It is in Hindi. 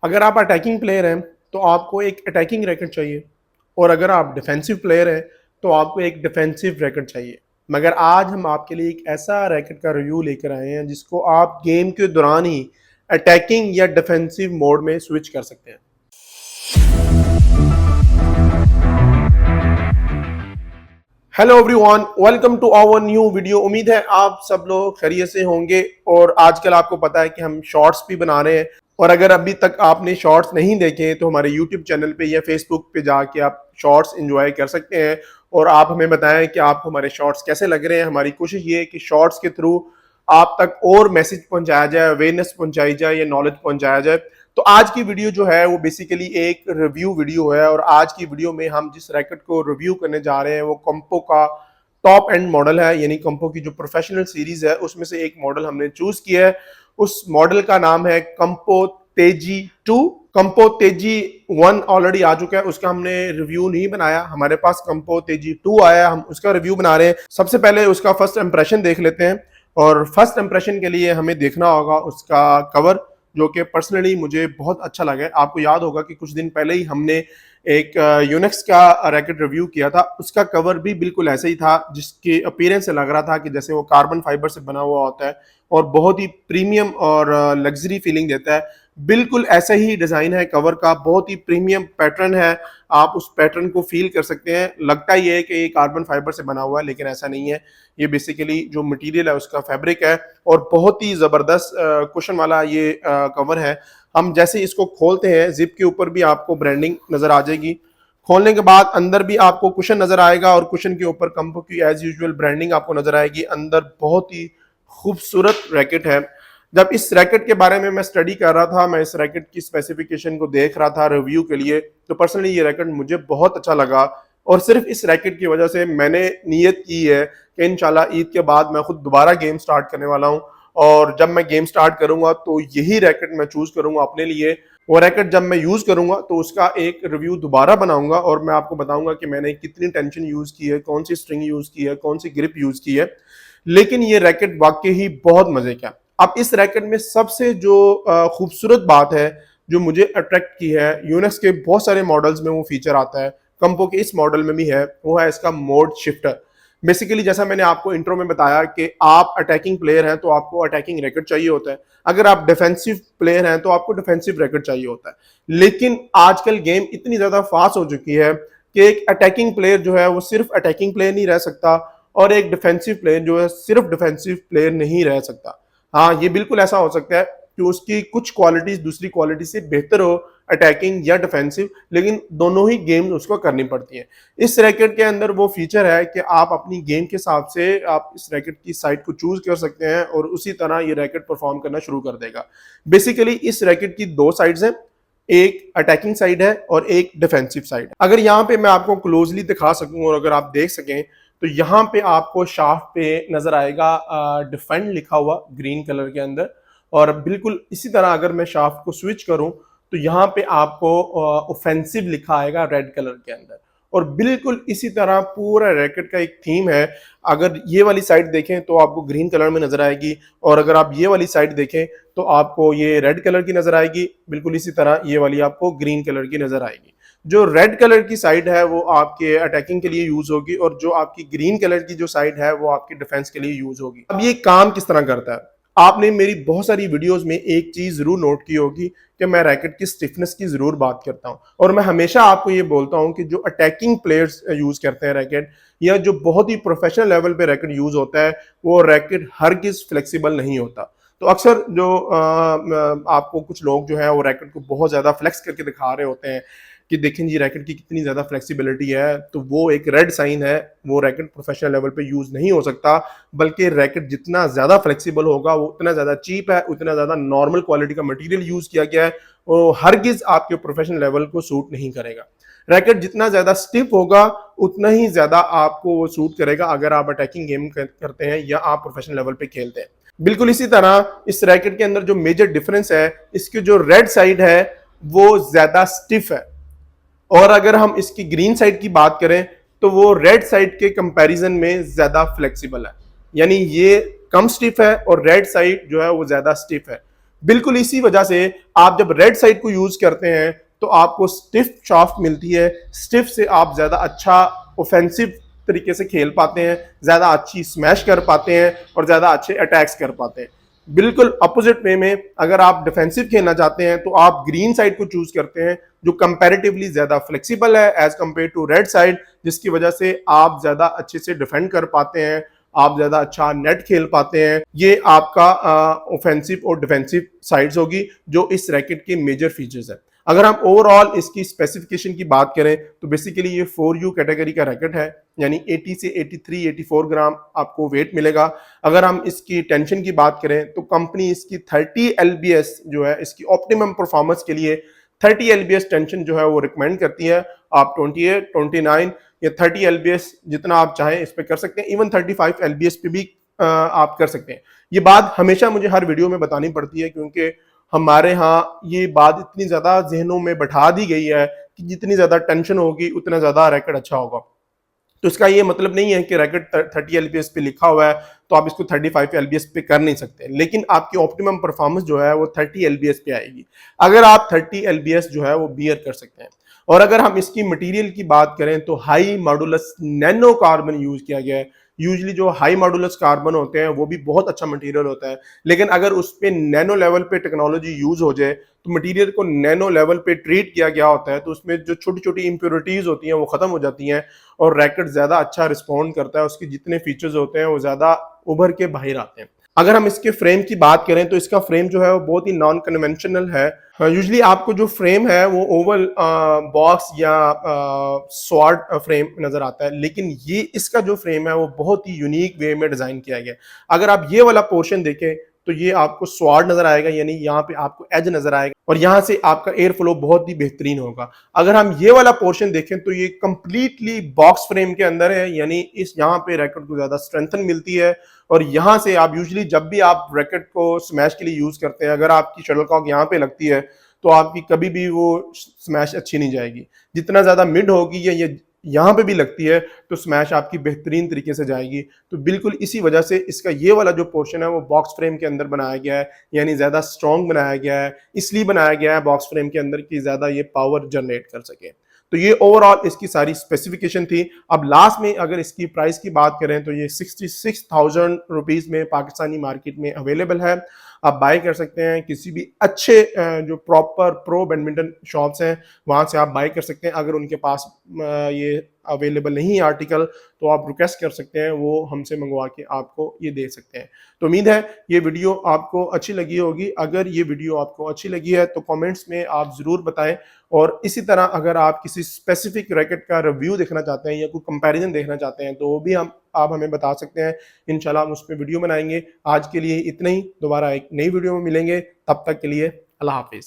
अगर आप अटैकिंग प्लेयर हैं तो आपको एक अटैकिंग रैकेट चाहिए, और अगर आप डिफेंसिव प्लेयर हैं तो आपको एक डिफेंसिव रैकेट चाहिए। मगर आज हम आपके लिए एक ऐसा रैकेट का रिव्यू लेकर आए हैं जिसको आप गेम के दौरान ही अटैकिंग या डिफेंसिव मोड में स्विच कर सकते हैं। Hello everyone, welcome to our new video. उम्मीद है आप सब लोग खैरियत से होंगे। और आजकल आपको पता है कि हम शॉर्ट्स भी बना रहे हैं, और अगर अभी तक आपने शॉर्ट्स नहीं देखे तो हमारे यूट्यूब चैनल पे या फेसबुक पे जाके आप शॉर्ट्स एंजॉय कर सकते हैं। और आप हमें बताएं कि आपको हमारे शॉर्ट्स कैसे लग रहे हैं। हमारी कोशिश ये है कि शॉर्ट्स के थ्रू आप तक और मैसेज पहुंचाया जाए, अवेयरनेस पहुंचाई जाए या नॉलेज पहुंचाया जाए। तो आज की वीडियो जो है वो बेसिकली एक रिव्यू वीडियो है, और आज की वीडियो में हम जिस रैकेट को रिव्यू करने जा रहे हैं वो कंपो का टॉप एंड मॉडल है। यानी कंपो की जो प्रोफेशनल सीरीज है उसमें से एक मॉडल हमने चूज किया है। उस मॉडल का नाम है कंपो तेजी 2। कंपो तेजी 1 ऑलरेडी आ चुका है, उसका हमने रिव्यू नहीं बनाया। हमारे पास कंपो तेजी 2 आया, हम उसका रिव्यू बना रहे हैं। सबसे पहले उसका फर्स्ट इंप्रेशन देख लेते हैं, और फर्स्ट इंप्रेशन के लिए हमें देखना होगा उसका कवर, जो कि पर्सनली मुझे बहुत अच्छा लगा। आपको याद होगा कि कुछ दिन पहले ही हमने एक यूनिक्स का रैकेट रिव्यू किया था, उसका कवर भी बिल्कुल ऐसे ही था, जिसके अपीयरेंस से लग रहा था कि जैसे वो कार्बन फाइबर से बना हुआ होता है और बहुत ही प्रीमियम और लग्जरी फीलिंग देता है। बिल्कुल ऐसा ही डिजाइन है कवर का, बहुत ही प्रीमियम पैटर्न है। आप उस पैटर्न को फील कर सकते हैं। लगता ही है कि ये कार्बन फाइबर से बना हुआ है, लेकिन ऐसा नहीं है। ये बेसिकली जो मटेरियल है उसका फैब्रिक है, और बहुत ही जबरदस्त कुशन वाला ये कवर है। हम जैसे इसको खोलते हैं, जिप के ऊपर भी आपको ब्रांडिंग नजर आ जाएगी। खोलने के बाद अंदर भी आपको कुशन नजर आएगा, और कुशन के ऊपर कंपो की एज यूजुअल ब्रांडिंग आपको नजर आएगी। अंदर बहुत ही खूबसूरत रैकेट है। जब इस रैकेट के बारे में मैं स्टडी कर रहा था, मैं इस रैकेट की स्पेसिफिकेशन को देख रहा था रिव्यू के लिए, तो पर्सनली ये रैकेट मुझे बहुत अच्छा लगा। और सिर्फ इस रैकेट की वजह से मैंने नीयत की है कि इंशाल्लाह ईद के बाद मैं खुद दोबारा गेम स्टार्ट करने वाला हूँ। और जब मैं गेम स्टार्ट करूंगा तो यही रैकेट मैं चूज करूंगा अपने लिए। वो रैकेट जब मैं यूज करूंगा तो उसका एक रिव्यू दोबारा बनाऊंगा, और मैं आपको बताऊंगा कि मैंने कितनी टेंशन यूज की है, कौन सी स्ट्रिंग यूज की है, कौन सी ग्रिप यूज की है। लेकिन ये रैकेट वाकई ही बहुत मजे का। अब इस रैकेट में सबसे जो खूबसूरत बात है, जो मुझे अट्रैक्ट की है, यूनिक्स के बहुत सारे मॉडल्स में वो फीचर आता है, कंपो के इस मॉडल में भी है, वो है इसका मोड शिफ्टर। बेसिकली जैसा मैंने आपको इंट्रो में बताया कि आप अटैकिंग प्लेयर हैं तो आपको अटैकिंग रैकेट चाहिए होता है, अगर आप डिफेंसिव प्लेयर हैं तो आपको डिफेंसिव रैकेट चाहिए होता है। लेकिन आजकल गेम इतनी ज्यादा फास्ट हो चुकी है कि एक अटैकिंग प्लेयर जो है वो सिर्फ अटैकिंग प्लेयर नहीं रह सकता, और एक डिफेंसिव प्लेयर जो है सिर्फ डिफेंसिव प्लेयर नहीं रह सकता। हाँ, ये बिल्कुल ऐसा हो सकता है कि उसकी कुछ क्वालिटीज दूसरी क्वालिटी से बेहतर हो, अटैकिंग या डिफेंसिव, लेकिन दोनों ही गेम उसको करनी पड़ती है। इस रैकेट के अंदर वो फीचर है कि आप अपनी गेम के हिसाब से आप इस रैकेट की साइड को चूज कर सकते हैं, और उसी तरह ये रैकेट परफॉर्म करना शुरू कर देगा। बेसिकली इस रैकेट की दो साइड्स हैं, एक अटैकिंग साइड है और एक डिफेंसिव साइड। अगर यहाँ पे मैं आपको क्लोजली दिखा सकूं और अगर आप देख सकें, तो यहाँ पे आपको शाफ्ट पे नजर आएगा डिफेंड लिखा हुआ ग्रीन कलर के अंदर। और बिल्कुल इसी तरह अगर मैं शाफ्ट को स्विच करूं तो यहाँ पे आपको ऑफेंसिव लिखा आएगा रेड कलर के अंदर। और बिल्कुल इसी तरह पूरा रैकेट का एक थीम है। अगर ये वाली साइड देखें तो आपको ग्रीन कलर में नजर आएगी, और अगर आप ये वाली साइड देखें तो आपको ये रेड कलर की नजर आएगी। बिल्कुल इसी तरह ये वाली आपको ग्रीन कलर की नजर आएगी। जो रेड कलर की साइड है वो आपके अटैकिंग के लिए यूज होगी, और जो आपकी ग्रीन कलर की जो साइड है वो आपकी डिफेंस के लिए यूज होगी। अब ये काम किस तरह करता है, आपने मेरी बहुत सारी वीडियोस में एक चीज जरूर नोट की होगी कि मैं रैकेट की स्टिफनेस की जरूर बात करता हूं, और मैं हमेशा आपको ये बोलता हूं कि जो अटैकिंग प्लेयर्स यूज करते हैं रैकेट, या जो बहुत ही प्रोफेशनल लेवल पे रैकेट यूज होता है, वो रैकेट हरगिज फ्लेक्सिबल नहीं होता। तो अक्सर जो आपको कुछ लोग जो है वो रैकेट को बहुत ज्यादा फ्लेक्स करके दिखा रहे होते हैं कि देखें जी रैकेट की कितनी ज्यादा फ्लेक्सिबिलिटी है, तो वो एक रेड साइन है। वो रैकेट प्रोफेशनल लेवल पे यूज नहीं हो सकता, बल्कि रैकेट जितना ज्यादा फ्लेक्सिबल होगा वो उतना ज्यादा चीप है, उतना ज्यादा नॉर्मल क्वालिटी का मटेरियल यूज किया गया है, वो हरगिज आपके प्रोफेशनल लेवल को सूट नहीं करेगा। रैकेट जितना ज्यादा स्टिफ होगा उतना ही ज्यादा आपको वो सूट करेगा अगर आप अटैकिंग गेम करते हैं या आप प्रोफेशनल लेवल पे खेलते हैं। बिल्कुल इसी तरह इस रैकेट के अंदर जो मेजर डिफरेंस है, इसकी जो रेड साइड है वो ज्यादा स्टिफ है, और अगर हम इसकी ग्रीन साइड की बात करें तो वो रेड साइड के कंपैरिजन में ज्यादा फ्लेक्सिबल है। यानी ये कम स्टिफ है और रेड साइड जो है वो ज्यादा स्टिफ है। बिल्कुल इसी वजह से आप जब रेड साइड को यूज करते हैं तो आपको स्टिफ शाफ्ट मिलती है, स्टिफ से आप ज्यादा अच्छा ऑफेंसिव तरीके से खेल पाते हैं, ज्यादा अच्छी स्मैश कर पाते हैं और ज्यादा अच्छे अटैक्स कर पाते हैं। बिल्कुल अपोजिट वे में अगर आप डिफेंसिव खेलना चाहते हैं तो आप ग्रीन साइड को चूज करते हैं, जो कंपैरेटिवली ज्यादा फ्लेक्सिबल है as compare to red side, जिसकी वजह से आप ज्यादा अच्छे से डिफेंड कर पाते हैं, आप ज्यादा अच्छा नेट खेल पाते हैं। ये आपका ऑफेंसिव और डिफेंसिव साइड्स होगी जो इस रैकेट के मेजर फीचर्स है। अगर हम ओवरऑल इसकी स्पेसिफिकेशन की बात करें तो बेसिकली ये 4U कैटेगरी का रैकेट है, यानी 80 से 83 84 ग्राम आपको वेट मिलेगा। अगर हम इसकी टेंशन की बात करें तो कंपनी इसकी 30 LBS जो है इसकी ऑप्टिमम परफॉर्मेंस के लिए 30 LBS टेंशन जो है वो रिकमेंड करती है। आप 28 29 या 30 LBS जितना आप चाहें इस पे कर सकते हैं, इवन 35 LBS पे भी आप कर सकते हैं। ये बात हमेशा मुझे हर वीडियो में बतानी पड़ती है क्योंकि हमारे यहाँ ये बात इतनी ज्यादा जहनों में बैठा दी गई है कि जितनी ज्यादा टेंशन होगी उतना ज्यादा रैकेट अच्छा होगा। तो इसका ये मतलब नहीं है कि रैकेट 30 LBS पे लिखा हुआ है तो आप इसको 35 LBS पे कर नहीं सकते, लेकिन आपकी ऑप्टिमम परफॉर्मेंस जो है वो 30 LBS पे आएगी अगर आप 30 LBS जो है वो बियर कर सकते हैं। और अगर हम इसकी मटेरियल की बात करें तो high modulus nano carbon use किया गया है। यूजली जो हाई मॉडुलस कार्बन होते हैं वो भी बहुत अच्छा मटेरियल होता है, लेकिन अगर उस पे नैनो लेवल पे टेक्नोलॉजी यूज हो जाए तो मटेरियल को नैनो लेवल पे ट्रीट किया गया होता है तो उसमें जो छोटी छोटी इंप्योरिटीज होती हैं वो खत्म हो जाती हैं और रैकेट ज्यादा अच्छा रिस्पॉन्ड करता है, उसके जितने फीचर्स होते हैं वो ज्यादा उभर के बाहर आते हैं। अगर हम इसके फ्रेम की बात करें तो इसका फ्रेम जो है वो बहुत ही नॉन कन्वेंशनल है। यूजली आपको जो फ्रेम है वो ओवल बॉक्स या स्वॉर्ड फ्रेम नजर आता है, लेकिन ये इसका जो फ्रेम है वो बहुत ही यूनिक वे में डिजाइन किया गया है। अगर आप ये वाला पोर्शन देखें तो ये आपको स्वॉर्ड नजर आएगा, यानी यहाँ पे आपको एज नजर आएगा और यहाँ से आपका एयर फ्लो बहुत ही बेहतरीन होगा। अगर हम ये वाला पोर्शन देखें तो ये कंप्लीटली बॉक्स फ्रेम के अंदर है, यानी इस यहाँ पे रैकेट को ज्यादा स्ट्रेंथन मिलती है और यहाँ से आप यूजली जब भी आप रैकेट को स्मैश के लिए यूज करते हैं, अगर आपकी शटलकॉक यहाँ पे लगती है तो आपकी कभी भी वो स्मैश अच्छी नहीं जाएगी। जितना ज्यादा मिड होगी या ये यहाँ पे भी लगती है तो स्मैश आपकी बेहतरीन तरीके से जाएगी। तो बिल्कुल इसी वजह से इसका ये वाला जो पोर्शन है वो बॉक्स फ्रेम के अंदर बनाया गया है, यानी ज्यादा स्ट्रॉन्ग बनाया गया है, इसलिए बनाया गया है बॉक्स फ्रेम के अंदर कि ज्यादा ये पावर जनरेट कर सके। तो ये ओवरऑल इसकी सारी स्पेसिफिकेशन थी। अब लास्ट में अगर इसकी प्राइस की बात करें तो ये 66,000 रुपीज में पाकिस्तानी मार्केट में अवेलेबल है। आप बाय कर सकते हैं किसी भी अच्छे जो प्रॉपर प्रो बैडमिंटन शॉप्स हैं वहां से आप बाय कर सकते हैं। अगर उनके पास ये अवेलेबल नहीं है आर्टिकल तो आप रिक्वेस्ट कर सकते हैं, वो हमसे मंगवा के आपको ये दे सकते हैं। तो उम्मीद है ये वीडियो आपको अच्छी लगी होगी। अगर ये वीडियो आपको अच्छी लगी है तो कमेंट्स में आप जरूर बताएं और इसी तरह अगर आप किसी स्पेसिफिक रैकेट का रिव्यू देखना चाहते हैं या कोई कंपैरिजन देखना चाहते हैं तो वो भी आप हमें बता सकते हैं। इंशाल्लाह हम उस पर वीडियो बनाएंगे। आज के लिए इतना ही, दोबारा एक नई वीडियो में मिलेंगे, तब तक के लिए अल्लाह हाफिज।